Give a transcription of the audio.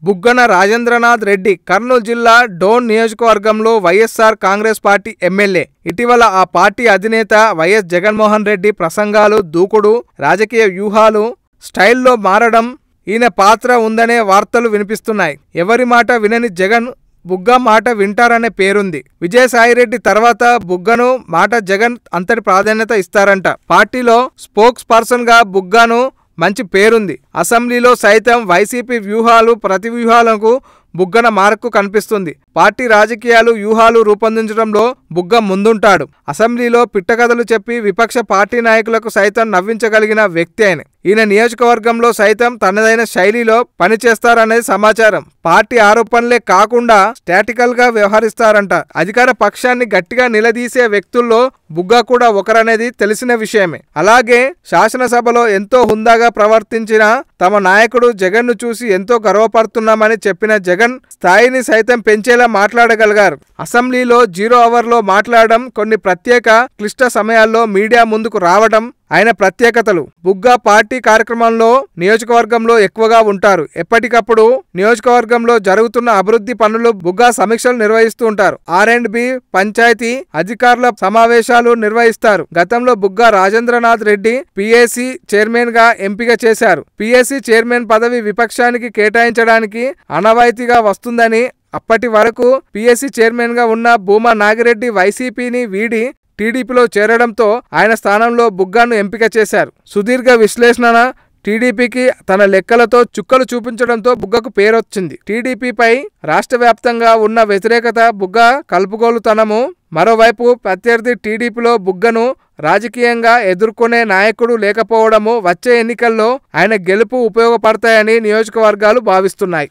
బుగ్గన రాజేంద్రనాథ్ రెడ్డి కర్నూలు జిల్లా డోన్ నియోజకవర్గంలో YSR Congress party MLA. ఇటీవల ఆ పార్టీ అధినేత వైఎస్ జగన్మోహన్ రెడ్డి ప్రసంగాలు, దూకుడు, రాజకీయ వ్యూహాలు, స్టైల్లో మారడం ఈయన పాత్ర ఉందనే వార్తలు వినిపిస్తున్నాయి. ఎవరి మాట వినని జగన్ బుగ్గ మాట వింటారనే పేరుంది. విజయసాయిరెడ్డి తర్వాత బుగ్గను మాట జగన్ అంతటి ప్రాధాన్యత ఇస్తారంట. పార్టీలో స్పోక్స్ పర్సన్ గా బుగ్గను మంచి పేరుంది. అసెంబ్లీలో సైతం వైసీపీ వ్యూహాలు, ప్రతి వ్యూహాలకు బుగ్గన మార్కు కనిపిస్తుంది. పార్టీ రాజకీయాలు, వ్యూహాలు రూపొందించడంలో బుగ్గ ముందుంటాడు. అసెంబ్లీలో పిట్టకథలు చెప్పి విపక్ష పార్టీ నాయకులకు సైతం నవ్వించగలిగిన వ్యక్తి ఆయన. ఈయన నియోజకవర్గంలో సైతం తనదైన శైలిలో పనిచేస్తారనేది సమాచారం. పార్టీ ఆరోపణలే కాకుండా స్టాటికల్ గా వ్యవహరిస్తారంట. అధికార పక్షాన్ని గట్టిగా నిలదీసే వ్యక్తుల్లో బుగ్గ కూడా ఒకరనేది తెలిసిన విషయమే. అలాగే శాసనసభలో ఎంతో హుందాగా ప్రవర్తించిన తమ నాయకుడు జగన్ను చూసి ఎంతో గర్వపడుతున్నామని చెప్పిన జగన్ స్థాయిని సైతం పెంచేలా మాట్లాడగలిగారు. అసెంబ్లీలో 0 అవర్లో మాట్లాడడం, కొన్ని ప్రత్యేక క్లిష్ట సమయాల్లో మీడియా ముందుకు రావడం ఆయన ప్రత్యేకతలు. బుగ్గ పార్టీ కార్యక్రమంలో నియోజకవర్గంలో ఎక్కువగా ఉంటారు. ఎప్పటికప్పుడు నియోజకవర్గంలో జరుగుతున్న అభివృద్ధి పనులు బుగ్గ సమీక్షలు నిర్వహిస్తూ ఉంటారు. R&B, పంచాయతీ అధికారుల సమావేశాలు నిర్వహిస్తారు. గతంలో బుగ్గ రాజేంద్రనాథ్ రెడ్డి PAC చైర్మన్ గా ఎంపిక చేశారు. PAC చైర్మన్ పదవి విపక్షానికి కేటాయించడానికి ఆనవాయితీగా వస్తుందని, అప్పటి వరకు PAC చైర్మన్ గా ఉన్న భూమా నాగిరెడ్డి వైసీపీని వీడి టీడీపీలో చేరడంతో ఆయన స్థానంలో బుగ్గను ఎంపిక చేశారు. సుదీర్ఘ విశ్లేషణ, టీడీపీకి తన లెక్కలతో చుక్కలు చూపించడంతో బుగ్గకు పేరొచ్చింది. టీడీపీపై రాష్ట్ర వ్యాప్తంగా ఉన్న వ్యతిరేకత, బుగ్గ కలుపుగోలుతనము, మరోవైపు ప్రత్యర్థి టీడీపీలో బుగ్గను రాజకీయంగా ఎదుర్కొనే నాయకుడు లేకపోవడము వచ్చే ఎన్నికల్లో ఆయన గెలుపు ఉపయోగపడతాయని నియోజకవర్గాలు భావిస్తున్నాయి.